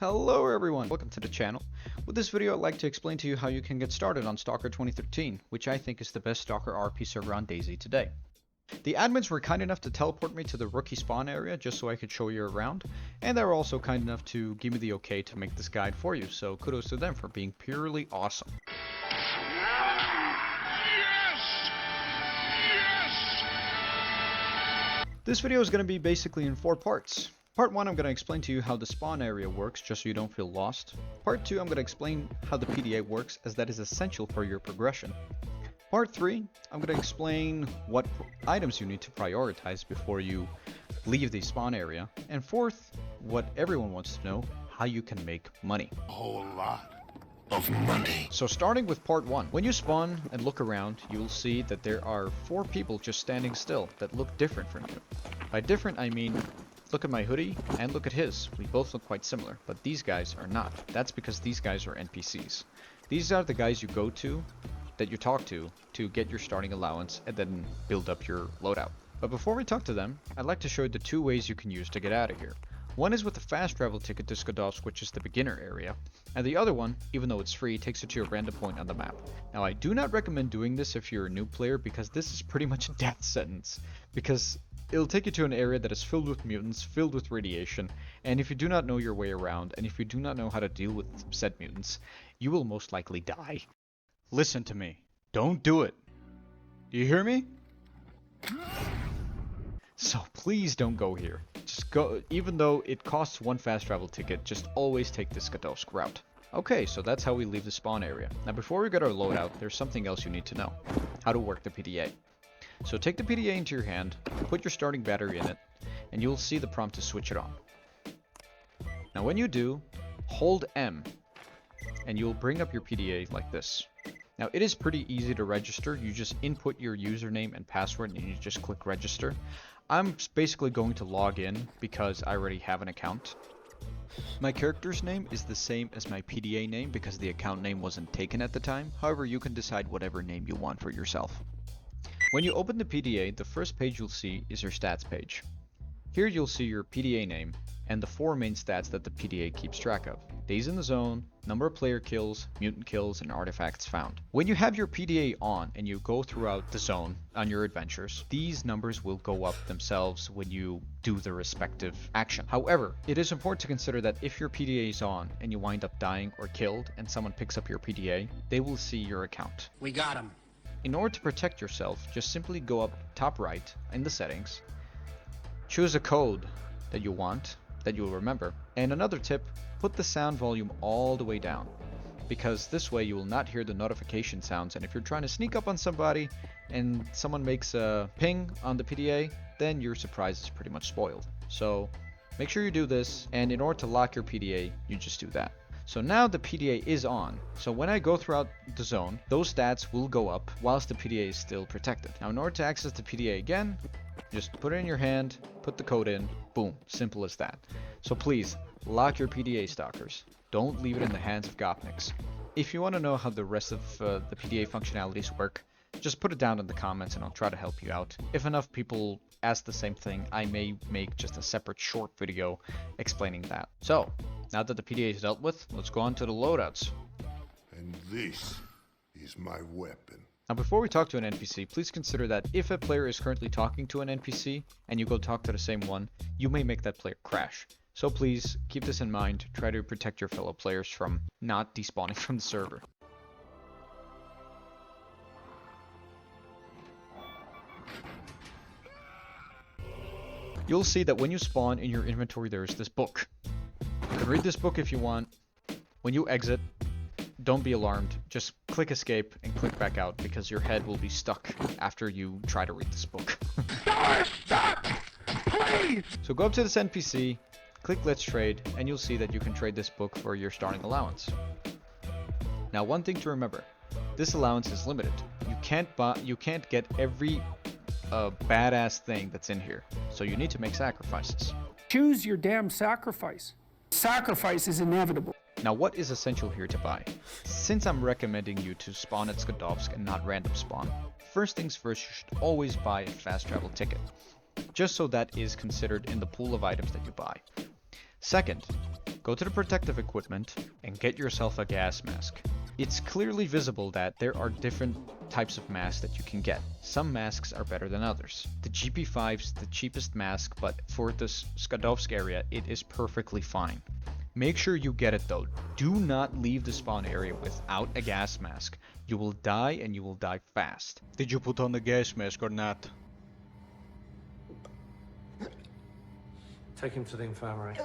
Hello everyone, welcome to the channel. With this video I'd like to explain to you how you can get started on S.T.A.L.K.E.R 2013, which I think is the best Stalker RP server on DayZ today. The admins were kind enough to teleport me to the rookie spawn area just so I could show you around, and they were also kind enough to give me the okay to make this guide for you, so kudos to them for being purely awesome. This video is going to be basically in 4 parts. Part 1, I'm going to explain to you how the spawn area works, just so you don't feel lost. Part 2, I'm going to explain how the PDA works, as that is essential for your progression. Part 3, I'm going to explain what items you need to prioritize before you leave the spawn area. And fourth, what everyone wants to know, how you can make money. A whole lot of money. So starting with part 1, when you spawn and look around, you'll see that there are 4 people just standing still that look different from you. By different, I mean, look at my hoodie and look at his. We both look quite similar, but these guys are not. That's because these guys are NPCs. These are the guys you go to, that you talk to get your starting allowance and then build up your loadout. But before we talk to them, I'd like to show you the 2 ways you can use to get out of here. One is with the fast travel ticket to S.T.A.L.K.E.R, which is the beginner area, and the other one, even though it's free, takes you to a random point on the map. Now I do not recommend doing this if you're a new player, because this is pretty much a death sentence, because it'll take you to an area that is filled with mutants, filled with radiation, and if you do not know your way around, and if you do not know how to deal with said mutants, you will most likely die. Listen to me. Don't do it. Do you hear me? So please don't go here. Just go, even though it costs 1 fast travel ticket, just always take the S.T.A.L.K.E.R route. Okay, so that's how we leave the spawn area. Now before we get our loadout, there's something else you need to know. How to work the PDA. So take the PDA into your hand, put your starting battery in it, and you'll see the prompt to switch it on. Now when you do, hold M, and you'll bring up your PDA like this. Now it is pretty easy to register. You just input your username and password and you just click register. I'm basically going to log in because I already have an account. My character's name is the same as my PDA name because the account name wasn't taken at the time. However, you can decide whatever name you want for yourself. When you open the PDA, the first page you'll see is your stats page. Here you'll see your PDA name and the 4 main stats that the PDA keeps track of. Days in the zone, number of player kills, mutant kills, and artifacts found. When you have your PDA on and you go throughout the zone on your adventures, these numbers will go up themselves when you do the respective action. However, it is important to consider that if your PDA is on and you wind up dying or killed and someone picks up your PDA, they will see your account. We got him. In order to protect yourself, just simply go up top right in the settings, choose a code that you want, that you'll remember, and another tip, put the sound volume all the way down, because this way you will not hear the notification sounds, and if you're trying to sneak up on somebody and someone makes a ping on the PDA, then your surprise is pretty much spoiled. So make sure you do this, and in order to lock your PDA, you just do that. So now the PDA is on, so when I go throughout the zone, those stats will go up whilst the PDA is still protected. Now in order to access the PDA again, just put it in your hand, put the code in, boom, simple as that. So please, lock your PDA, stalkers. Don't leave it in the hands of gopniks. If you want to know how the rest of the PDA functionalities work, just put it down in the comments and I'll try to help you out. If enough people ask the same thing, I may make just a separate short video explaining that. So, now that the PDA is dealt with, let's go on to the loadouts. And this is my weapon. Now before we talk to an NPC, please consider that if a player is currently talking to an NPC and you go talk to the same one, you may make that player crash. So please keep this in mind, try to protect your fellow players from not despawning from the server. You'll see that when you spawn in your inventory there is this book. You can read this book if you want. When you exit, don't be alarmed, just click escape and click back out because your head will be stuck after you try to read this book. Stop! Please! So go up to this NPC, click Let's Trade, and you'll see that you can trade this book for your starting allowance. Now one thing to remember, this allowance is limited. You can't get every badass thing that's in here, so you need to make sacrifices. Choose your damn sacrifice. Sacrifice is inevitable. Now what is essential here to buy? Since I'm recommending you to spawn at S.T.A.L.K.E.R and not random spawn, first things first, you should always buy a fast travel ticket, just so that is considered in the pool of items that you buy. Second, Go to the protective equipment and get yourself a gas mask. It's clearly visible that there are different types of masks that you can get. Some masks are better than others. The GP5's the cheapest mask, but for this S.T.A.L.K.E.R area, it is perfectly fine. Make sure you get it though. Do not leave the spawn area without a gas mask. You will die and you will die fast. Did you put on the gas mask or not? Take him to the infirmary.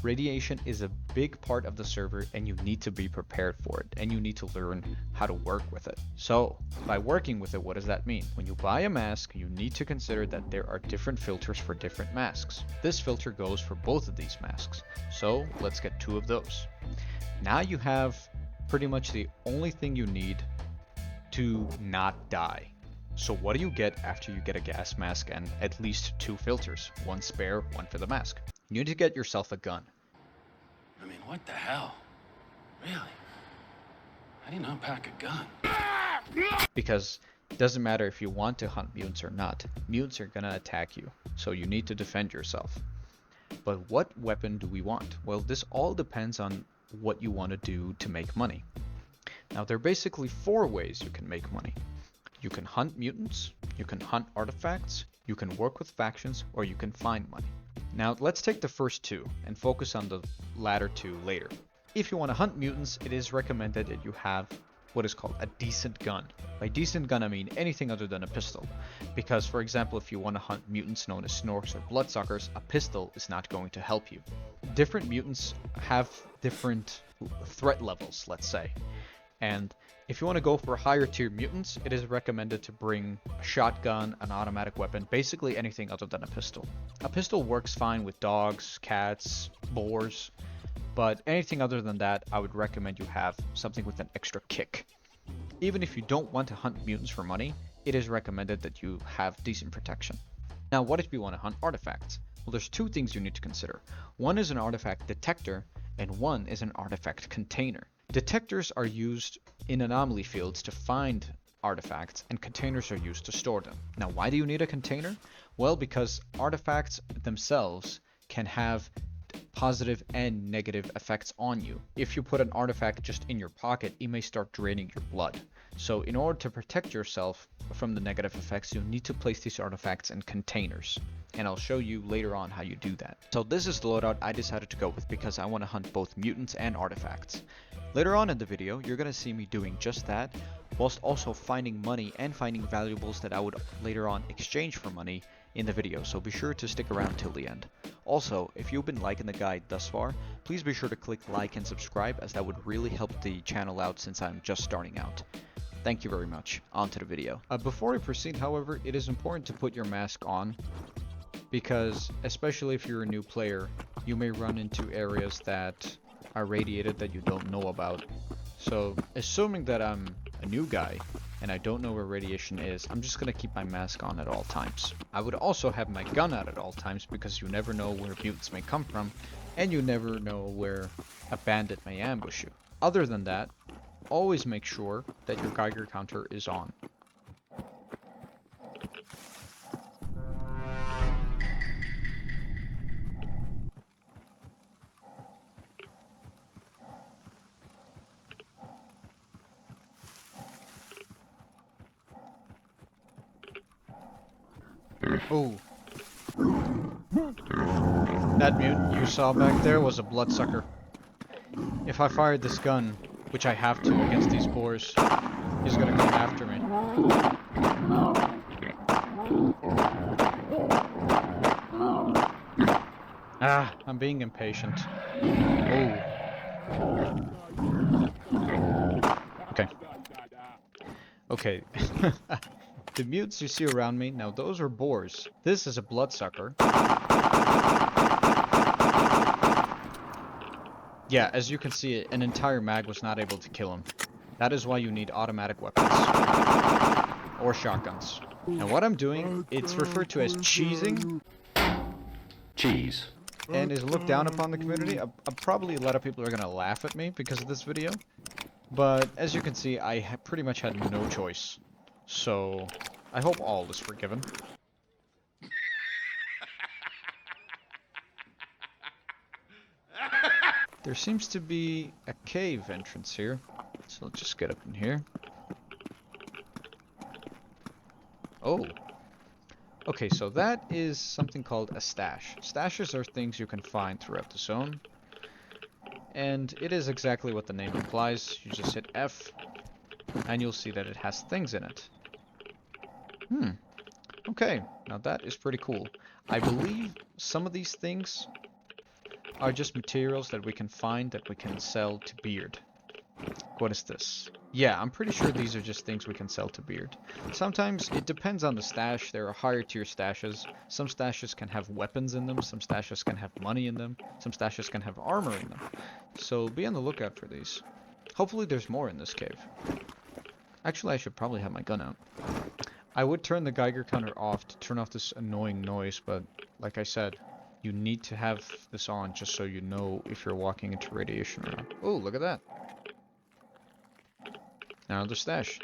Radiation is a big part of the server and you need to be prepared for it and you need to learn how to work with it. So, by working with it, what does that mean? When you buy a mask, you need to consider that there are different filters for different masks. This filter goes for both of these masks. So, let's get 2 of those. Now you have pretty much the only thing you need to not die. So what do you get after you get a gas mask and at least 2 filters? 1 spare, 1 for the mask. You need to get yourself a gun. I mean, what the hell? Really? I didn't unpack a gun. Because it doesn't matter if you want to hunt mutants or not. Mutants are gonna attack you, so you need to defend yourself. But what weapon do we want? Well, this all depends on what you want to do to make money. Now, there are basically 4 ways you can make money. You can hunt mutants, you can hunt artifacts, you can work with factions, or you can find money. Now, let's take the first 2 and focus on the latter 2 later. If you want to hunt mutants, it is recommended that you have what is called a decent gun. By decent gun, I mean anything other than a pistol. Because, for example, if you want to hunt mutants known as snorks or bloodsuckers, a pistol is not going to help you. Different mutants have different threat levels, let's say. And if you want to go for higher tier mutants, it is recommended to bring a shotgun, an automatic weapon, basically anything other than a pistol. A pistol works fine with dogs, cats, boars, but anything other than that, I would recommend you have something with an extra kick. Even if you don't want to hunt mutants for money, it is recommended that you have decent protection. Now, what if you want to hunt artifacts? Well, there's 2 things you need to consider. One is an artifact detector, and one is an artifact container. Detectors are used in anomaly fields to find artifacts, and containers are used to store them. Now, why do you need a container? Well, because artifacts themselves can have positive and negative effects on you. If you put an artifact just in your pocket, it may start draining your blood. So in order to protect yourself from the negative effects, you need to place these artifacts in containers. And I'll show you later on how you do that. So this is the loadout I decided to go with because I want to hunt both mutants and artifacts. Later on in the video, you're going to see me doing just that, whilst also finding money and finding valuables that I would later on exchange for money in the video, so be sure to stick around till the end. Also, if you've been liking the guide thus far, please be sure to click like and subscribe, as that would really help the channel out since I'm just starting out. Thank you very much. On to the video. Before I proceed, however, it is important to put your mask on, because especially if you're a new player, you may run into areas that are radiated that you don't know about. So, assuming that I'm a new guy and I don't know where radiation is, I'm just gonna keep my mask on at all times. I would also have my gun out at all times because you never know where mutants may come from, and you never know where a bandit may ambush you. Other than that, always make sure that your Geiger counter is on. Oh. That mutant you saw back there was a bloodsucker. If I fired this gun, which I have to against these boars, he's gonna come after me. Ah, I'm being impatient. Oh. Okay. Okay. The mutants you see around me, now those are boars. This is a bloodsucker. Yeah, as you can see, an entire mag was not able to kill him. That is why you need automatic weapons. Or shotguns. Now what I'm doing, it's referred to as cheesing. Cheese. And is looked down upon the community. Probably a lot of people are gonna laugh at me because of this video. But as you can see, I pretty much had no choice. So, I hope all is forgiven. There seems to be a cave entrance here. So let's just get up in here. Oh. Okay, so that is something called a stash. Stashes are things you can find throughout the zone. And it is exactly what the name implies. You just hit F, and you'll see that it has things in it. Okay, now that is pretty cool. I believe some of these things are just materials that we can find that we can sell to Beard. What is this? Yeah, I'm pretty sure these are just things we can sell to Beard. Sometimes it depends on the stash. There are higher tier stashes. Some stashes can have weapons in them. Some stashes can have money in them. Some stashes can have armor in them. So be on the lookout for these. Hopefully there's more in this cave. Actually, I should probably have my gun out. I would turn the Geiger counter off to turn off this annoying noise, but like I said, you need to have this on just so you know if you're walking into radiation or not. Oh, look at that. Another stash.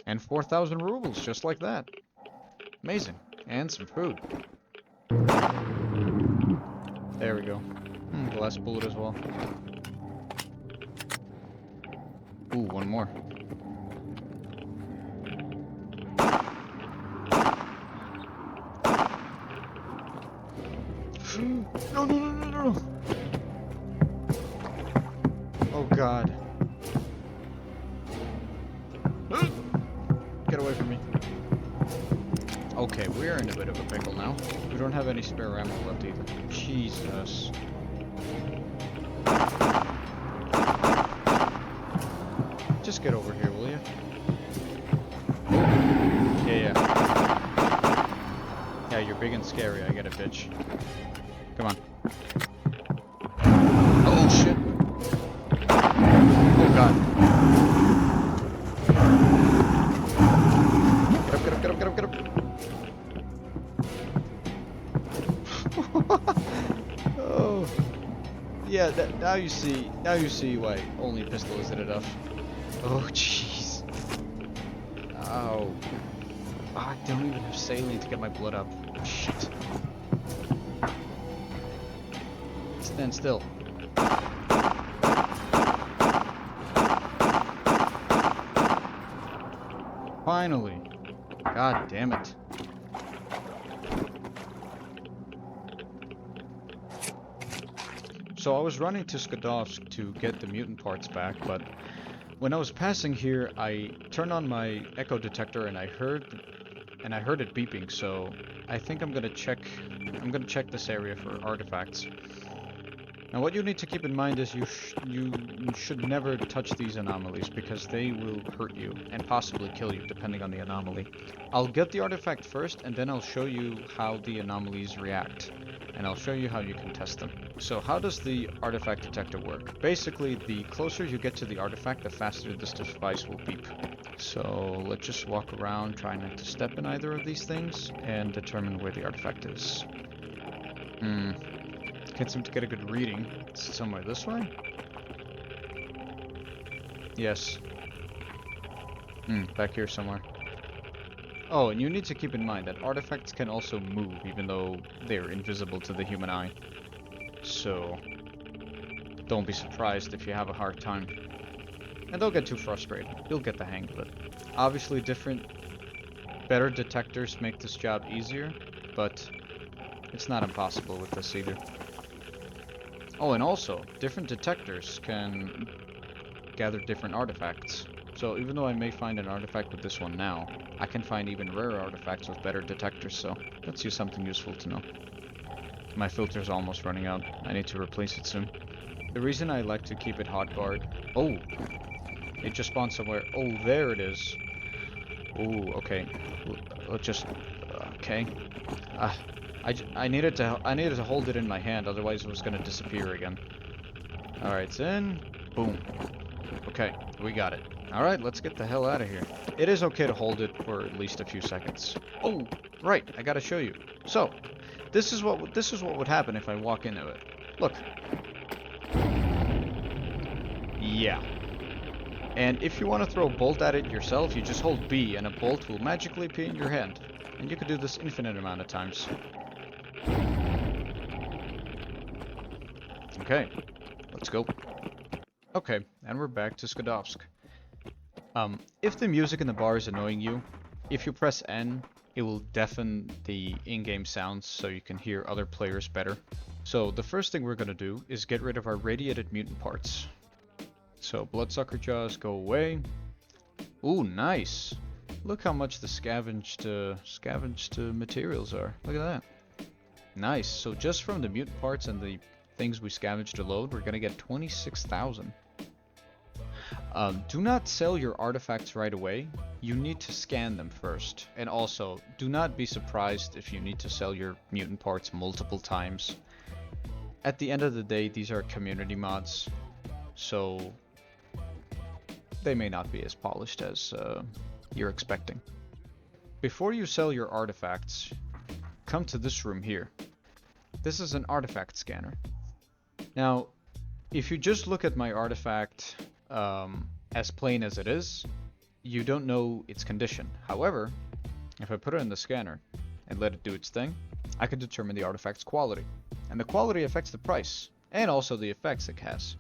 And 4,000 rubles, just like that. Amazing. And some food. There we go. Glass bullet as well. Ooh, one more. No, no, no, no, no! Oh god. Get away from me. Okay, we're in a bit of a pickle now. We don't have any spare ammo left either. Jesus. Just get over here, will you? Yeah. Yeah, you're big and scary, I get it, bitch. Come on. Oh, shit! Oh, God. Get up, get up, get up, get up, get up! Oh. Yeah, now you see why only pistol isn't enough. Oh, jeez. Ow. Oh, I don't even have saline to get my blood up. Shit. Stand still. Finally. God damn it. So I was running to Skadovsk to get the mutant parts back, but when I was passing here, I turned on my echo detector and I heard it beeping, so I think I'm gonna check this area for artifacts. Now what you need to keep in mind is you should never touch these anomalies because they will hurt you and possibly kill you depending on the anomaly. I'll get the artifact first and then I'll show you how the anomalies react. And I'll show you how you can test them. So how does the artifact detector work? Basically, the closer you get to the artifact, the faster this device will beep. So let's just walk around, try not to step in either of these things, and determine where the artifact is. Can't seem to get a good reading. Is it somewhere this way? Yes. Back here somewhere. Oh, and you need to keep in mind that artifacts can also move even though they're invisible to the human eye. So, don't be surprised if you have a hard time. And don't get too frustrated. You'll get the hang of it. Obviously, better detectors make this job easier, but it's not impossible with this either. Oh, and also, different detectors can gather different artifacts. So even though I may find an artifact with this one now, I can find even rarer artifacts with better detectors, so that's just something useful to know. My filter's almost running out. I need to replace it soon. The reason I like to keep it hot guard... Oh! It just spawned somewhere. Oh, there it is. Oh, okay. Let's just... Okay. I needed to hold it in my hand, otherwise it was gonna disappear again. Alright, it's in. Boom. Okay, we got it. Alright, let's get the hell out of here. It is okay to hold it for at least a few seconds. Oh, right, I gotta show you. So, this is what would happen if I walk into it. Look. Yeah. And if you want to throw a bolt at it yourself, you just hold B and a bolt will magically appear in your hand. And you could do this infinite amount of times. Okay, let's go. Okay, and we're back to Skadovsk. If the music in the bar is annoying you, if you press N, it will deafen the in-game sounds so you can hear other players better. So the first thing we're gonna do is get rid of our radiated mutant parts. So bloodsucker jaws go away. Ooh, nice! Look how much the scavenged materials are. Look at that. Nice. So just from the mutant parts and the things we scavenged to load, we're gonna get 26,000. Do not sell your artifacts right away. You need to scan them first. And also, do not be surprised if you need to sell your mutant parts multiple times. At the end of the day, these are community mods, so they may not be as polished as you're expecting. Before you sell your artifacts, come to this room here. This is an artifact scanner. Now, if you just look at my artifact as plain as it is, you don't know its condition. However, if I put it in the scanner and let it do its thing, I can determine the artifact's quality. And the quality affects the price, and also the effects it has.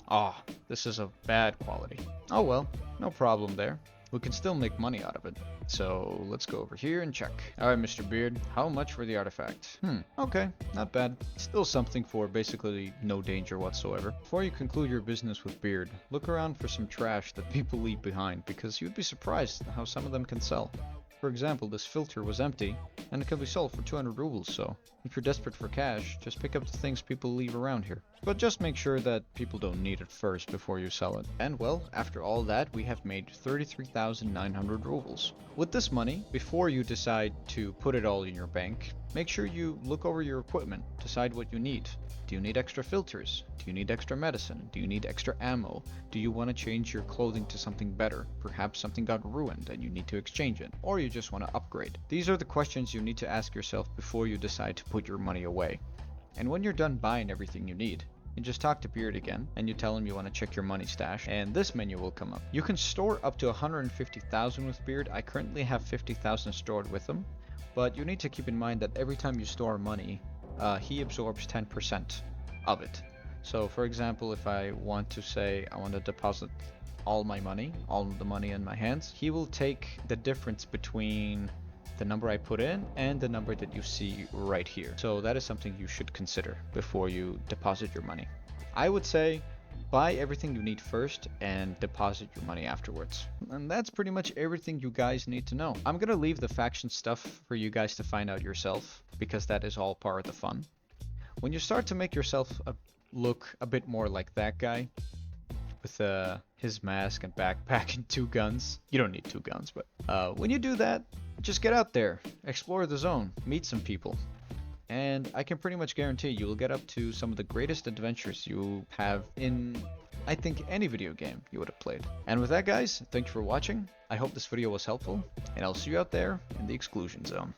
Ah, this is a bad quality. Oh well, no problem there. We can still make money out of it. So let's go over here and check. Alright, Mr. Beard, how much for the artifact? Okay, not bad. Still something for basically no danger whatsoever. Before you conclude your business with Beard, look around for some trash that people leave behind, because you'd be surprised how some of them can sell. For example, this filter was empty, and it can be sold for 200 rubles, so if you're desperate for cash, just pick up the things people leave around here. But just make sure that people don't need it first before you sell it. And well, after all that, we have made 33,900 rubles. With this money, before you decide to put it all in your bank, make sure you look over your equipment, decide what you need. Do you need extra filters? Do you need extra medicine? Do you need extra ammo? Do you want to change your clothing to something better? Perhaps something got ruined and you need to exchange it. Or you just want to upgrade. These are the questions you need to ask yourself before you decide to put your money away. And when you're done buying everything you need, you just talk to Beard again, and you tell him you want to check your money stash, and this menu will come up. You can store up to 150,000 with Beard. I currently have 50,000 stored with him, but you need to keep in mind that every time you store money, he absorbs 10% of it. So for example, if I want to say I want to deposit all my money, all the money in my hands, he will take the difference between the number I put in and the number that you see right here. So that is something you should consider before you deposit your money. I would say buy everything you need first and deposit your money afterwards. And that's pretty much everything you guys need to know. I'm gonna leave the faction stuff for you guys to find out yourself, because that is all part of the fun. When you start to make yourself look a bit more like that guy, with his mask and backpack and 2 guns. You don't need 2 guns, but when you do that, just get out there, explore the zone, meet some people. And I can pretty much guarantee you will get up to some of the greatest adventures you have in, I think, any video game you would have played. And with that, guys, thank you for watching. I hope this video was helpful, and I'll see you out there in the exclusion zone.